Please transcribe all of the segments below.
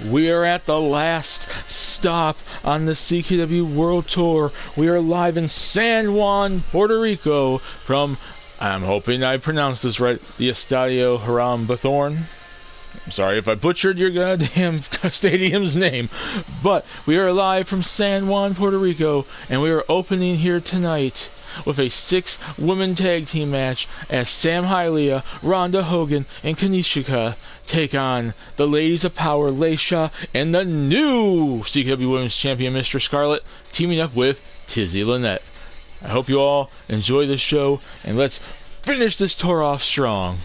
We are at the last stop on the CKW World Tour. We are live in San Juan, Puerto Rico from, I'm hoping I pronounced this right, the Estadio Haram Bathorn. I'm sorry if I butchered your goddamn stadium's name, but we are live from San Juan, Puerto Rico, and we are opening here tonight with a 6-women tag team match as Sam Hylia, Ronda Hogan, and Kanishika take on the Ladies of Power, Leisha, and the new CKW Women's Champion, Mr. Scarlett, teaming up with Tizzy Lynette. I hope you all enjoy this show, and let's finish this tour off strong.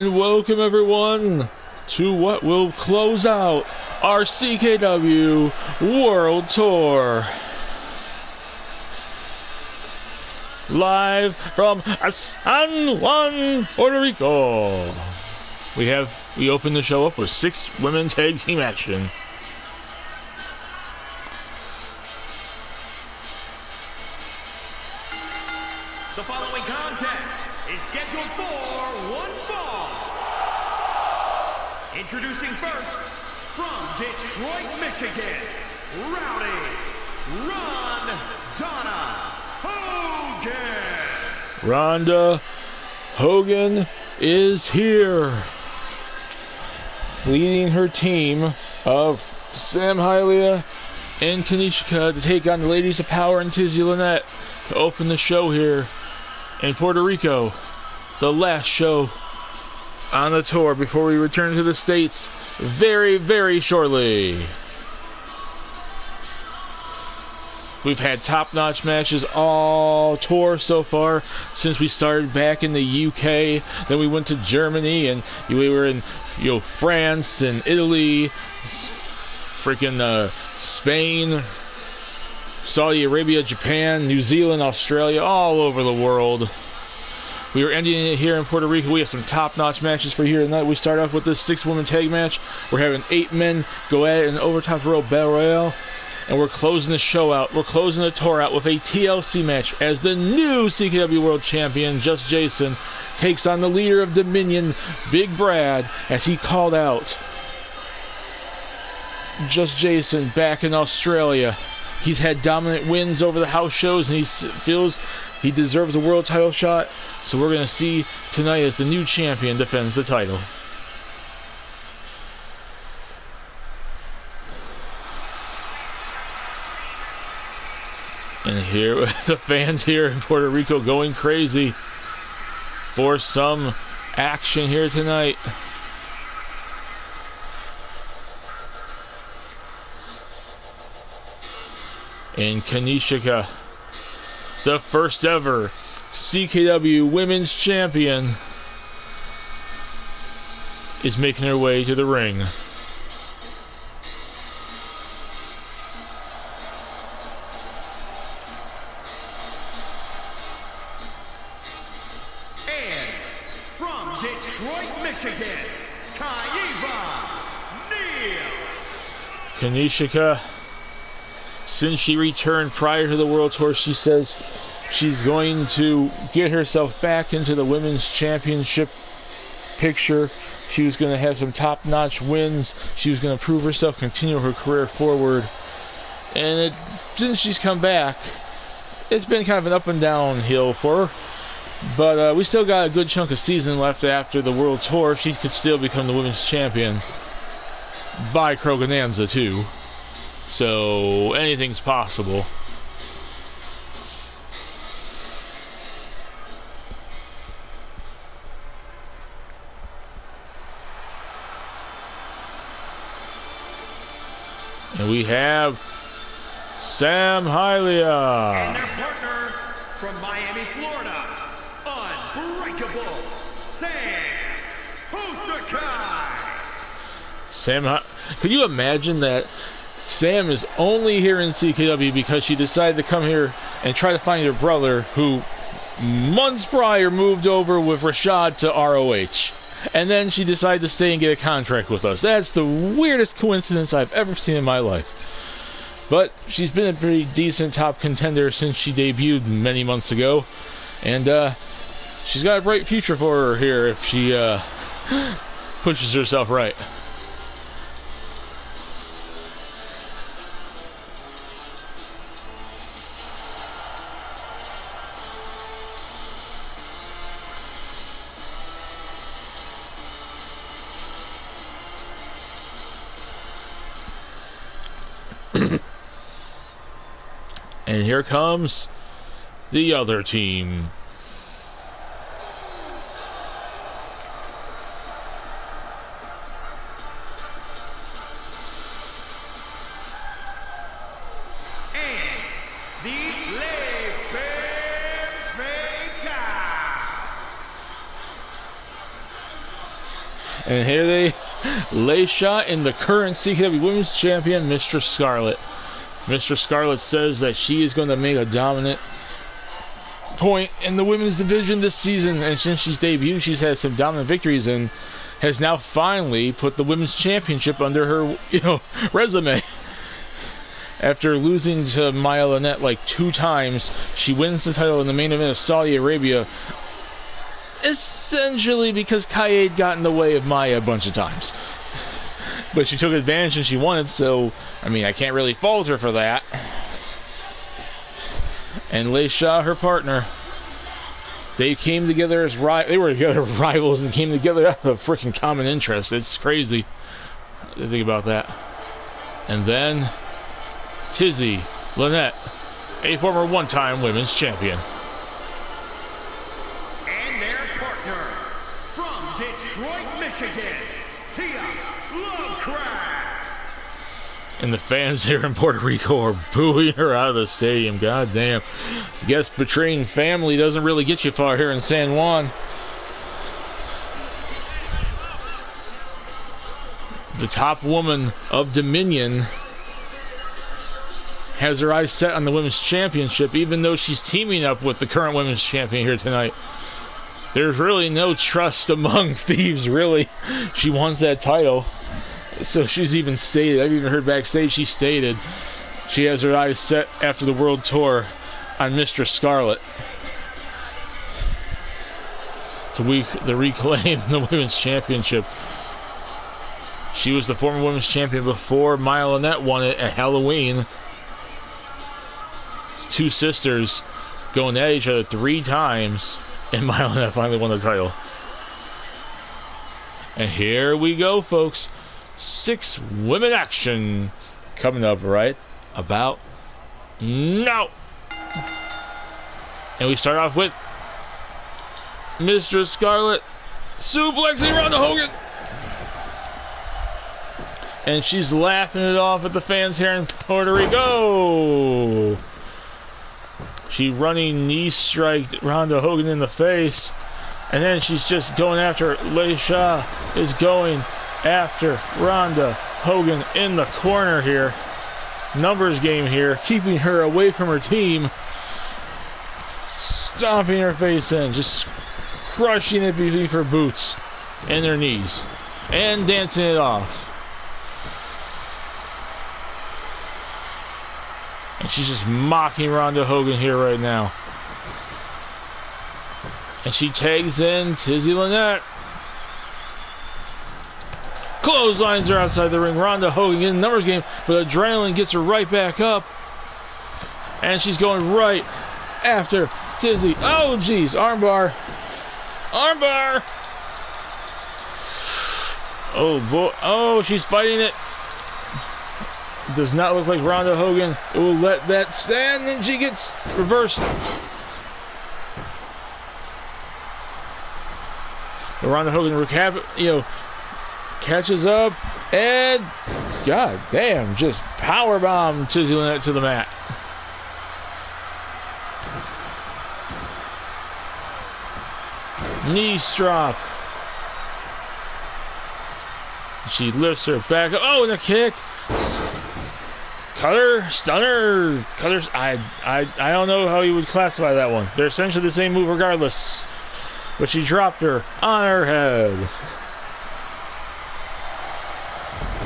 And welcome everyone to what will close out our CKW World Tour. Live from San Juan, Puerto Rico. We open the show up with 6-women tag team action. The following contest is scheduled for one fall. Introducing first, from Detroit, Michigan, Rowdy Ronda Hogan. Ronda Hogan is here, leading her team of Sam Hylia and Kanishika to take on the Ladies of Power and Tizzy Lynette to open the show here in Puerto Rico, the last show on the tour before we return to the States very, very shortly. We've had top-notch matches all tour so far since we started back in the UK. Then we went to Germany, and we were in France and Italy, freaking Spain, Saudi Arabia, Japan, New Zealand, Australia, all over the world. We are ending it here in Puerto Rico. We have some top-notch matches for here tonight. We start off with this 6-woman tag match. We're having 8 men go at it in Overtop Royal Battle Royale. And we're closing the show out. We're closing the tour out with a TLC match as the new CKW World Champion, Just Jason, takes on the leader of Dominion, Big Brad, as he called out Just Jason back in Australia. He's had dominant wins over the house shows, and he feels he deserves a world title shot. So we're going to see tonight as the new champion defends the title. And here, the fans here in Puerto Rico going crazy for some action here tonight. And Kanishika, the first ever CKW Women's Champion, is making her way to the ring. Michigan, Neal. Kanishka, since she returned prior to the World Tour, she says she's going to get herself back into the Women's Championship picture. She was going to have some top-notch wins. She was going to prove herself, continue her career forward. And since she's come back, it's been kind of an up and down hill for her. But we still got a good chunk of season left after the World Tour. She could still become the women's champion by Krogananza, too. So anything's possible. And we have Sam Hylia. And their partner from Miami, Florida, Unbreakable Sam Hosakai. Could you imagine that Sam is only here in CKW because she decided to come here and try to find her brother, who months prior moved over with Rashad to ROH. And then she decided to stay and get a contract with us. That's the weirdest coincidence I've ever seen in my life. But she's been a pretty decent top contender since she debuted many months ago. And she's got a bright future for her here if she pushes herself right. And here comes the other team. And the Les Femmes Fatales. And here they lay shot in the current CKW Women's Champion, Mistress Scarlett. Mistress Scarlett says that she is going to make a dominant point in the women's division this season, and since she's debuted, she's had some dominant victories and has now finally put the women's championship under her, resume. After losing to Maya Lynette like 2 times, she wins the title in the main event of Saudi Arabia, essentially because Kaede got in the way of Maya a bunch of times. But she took advantage and she won it, so, I can't really fault her for that. And Leisha, her partner, they came together as they were together rivals and came together out of a freaking common interest. It's crazy to think about that. And then Tizzy Lynette, a former one-time women's champion. And their partner from Detroit, Michigan, Tia Lovecraft. And the fans here in Puerto Rico are booing her out of the stadium. God damn. I guess betraying family doesn't really get you far here in San Juan. The top woman of Dominion has her eyes set on the women's championship, even though she's teaming up with the current women's champion here tonight. There's really no trust among thieves, really. She wants that title. So she's even stated, I've even heard backstage, she stated she has her eyes set after the World Tour on Mistress Scarlett to reclaim the women's championship. She was the former women's champion before Maya Lynette won it at Halloween. 2 sisters going at each other 3 times, and Maya Lynette finally won the title. And here we go, folks. 6 women action coming up right about now. And we start off with Mistress Scarlett suplexing Ronda Hogan. And she's laughing it off at the fans here in Puerto Rico. She running knee striked Ronda Hogan in the face. And then she's just going after Leisha is going after Ronda Hogan in the corner here. Numbers game here, keeping her away from her team. Stomping her face in, just crushing it beneath her boots. and their knees. And dancing it off. And she's just mocking Ronda Hogan here right now. And she tags in Tizzy Lynette. Clotheslines her outside the ring. Ronda Hogan in the numbers game, but adrenaline gets her right back up. And she's going right after Tizzy. Oh, jeez. Armbar. Armbar. Oh, boy. Oh, she's fighting it. Does not look like Ronda Hogan will let that stand, and she gets reversed. Ronda Hogan catches up, and god damn, just powerbomb Tizzy Lynette to the mat. Knee drop. She lifts her back up. Oh, and a kick. Cutter, stunner, cutters. I don't know how you would classify that one. They're essentially the same move regardless. But she dropped her on her head.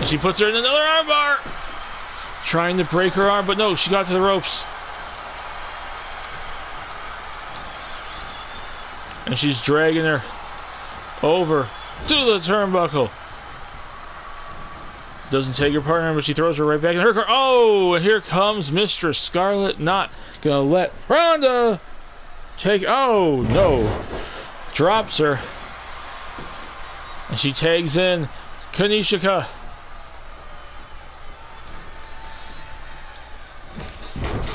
And she puts her in another armbar. Trying to break her arm, but no, she got to the ropes. And she's dragging her over to the turnbuckle. Doesn't take her partner, but she throws her right back in her car. Oh, and here comes Mistress Scarlet. Not gonna let Ronda take. Oh, no. Drops her. And she tags in Kanishka.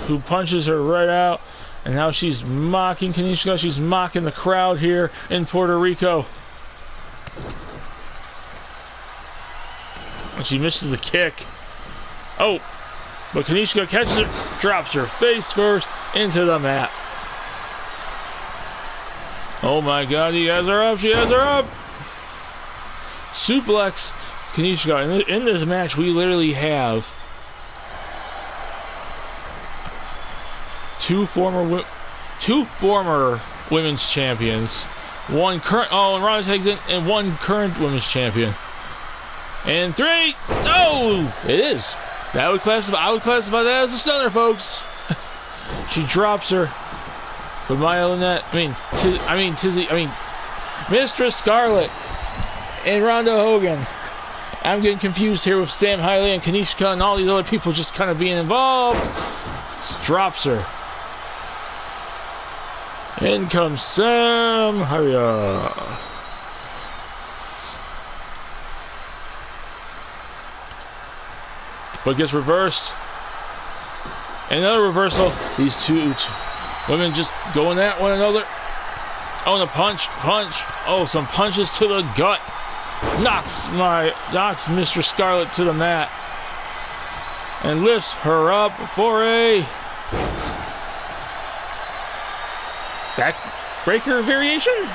Who punches her right out. And now she's mocking Kanishka. She's mocking the crowd here in Puerto Rico. And she misses the kick. Oh, but Kanishka catches her, drops her face first into the mat. Oh my god, he has her up, she has her up. Suplex Kanishka. In this match, we literally have two former women's champions, one current. Oh, and Ronda takes it, and one current women's champion. And three. Oh, it is. I would classify that as a stunner, folks. She drops her. But Mistress Scarlet and Ronda Hogan. I'm getting confused here with Sam Hiley and Kanishka and all these other people just kind of being involved. Just drops her. In comes Sam Hiley. But gets reversed. Another reversal. These two women just going at one another. Oh, and a punch. Oh, some punches to the gut. Knocks Mistress Scarlet to the mat. And lifts her up for a backbreaker variation.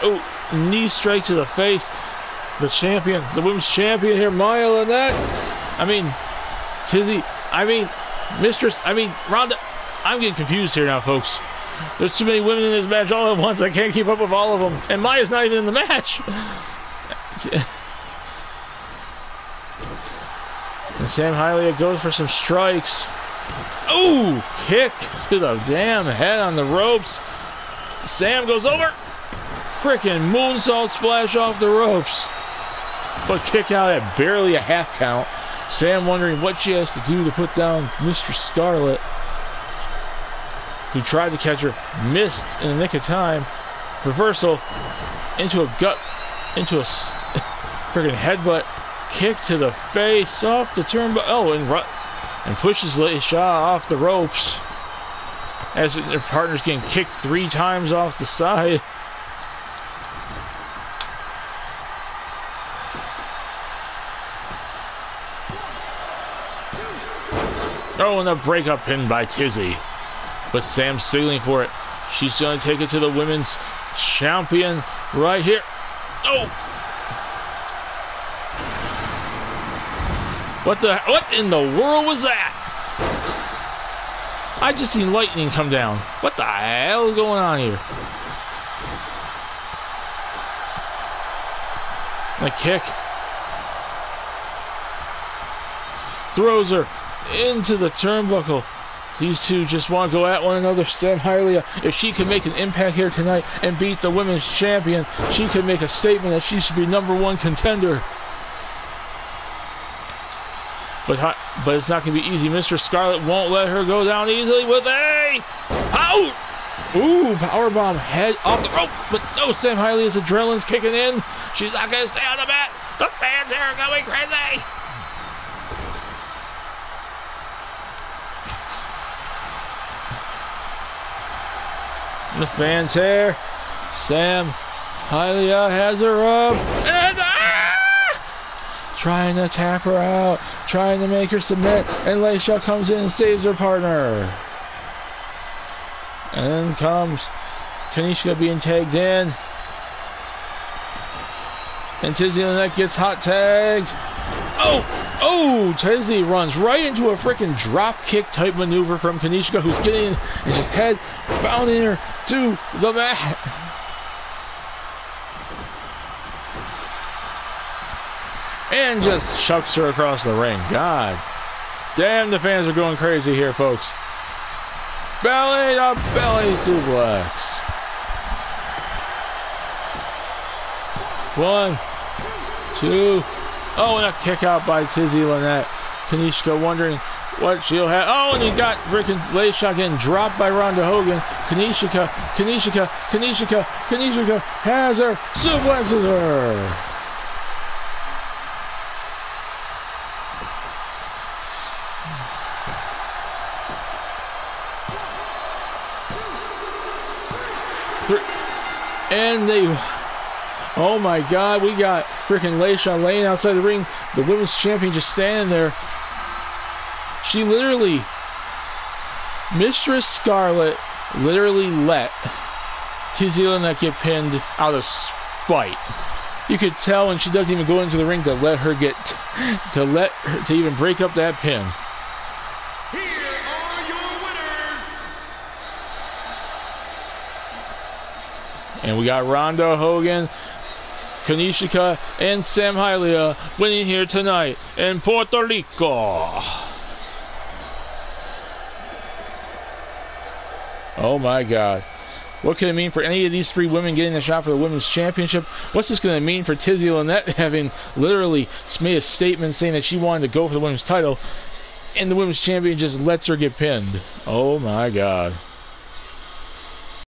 Oh, knee strike to the face. The champion, the women's champion here, Ronda. Ronda. I'm getting confused here now, folks. There's too many women in this match all at once. I can't keep up with all of them. And Maya's not even in the match. And Sam Hiley goes for some strikes. Oh, kick to the damn head on the ropes. Sam goes over. Frickin' moonsault splash off the ropes. But kick out at barely a half count. Sam wondering what she has to do to put down Mistress Scarlet, who tried to catch her, missed in the nick of time. Reversal into a friggin' headbutt, kick to the face off the turnbuckle. Oh, and pushes Shaw off the ropes as their partner's getting kicked 3 times off the side. Oh, and a breakup pin by Tizzy. But Sam's signaling for it. She's going to take it to the women's champion right here. Oh! What in the world was that? I just seen lightning come down. What the hell is going on here? A kick. Throws her into the turnbuckle. These two just want to go at one another. Sam Hialeah, if she can make an impact here tonight and beat the women's champion, she could make a statement that she should be #1 contender. But it's not going to be easy. Mr. Scarlett won't let her go down easily with a out. Ooh, powerbomb, head off the rope. But no, Sam Hialeah's adrenaline's kicking in. She's not going to stay on the mat. The fans here are going crazy. The fans here. Sam Hialeah has her up. And trying to tap her out. Trying to make her submit. And Leisha comes in and saves her partner. And then comes Kanishka being tagged in. And Tizzy Lynette gets hot tagged. Oh, Tizzy runs right into a freaking drop kick type maneuver from Kanishka, who's getting in and just head bounding her to the mat. And just chucks her across the ring. God damn, the fans are going crazy here, folks. Belly to belly suplex. 1, 2. Oh, and a kick out by Tizzy Lynette. Kanishka wondering what she'll have. Oh, and you got freaking Leisha getting dropped by Ronda Hogan. Kanishka has her, suplexes her. And they, oh my God, we got freaking Leisha laying outside the ring. The women's champion just standing there. She literally, Mistress Scarlett literally let Tizzy Lynette get pinned out of spite. You could tell when she doesn't even go into the ring to let her get, to even break up that pin. And we got Ronda Hogan, Kanishka, and Sam Hialeah winning here tonight in Puerto Rico. Oh my God. What can it mean for any of these 3 women getting a shot for the women's championship? What's this going to mean for Tizzy Lynette having literally made a statement saying that she wanted to go for the women's title, and the women's champion just lets her get pinned? Oh my God.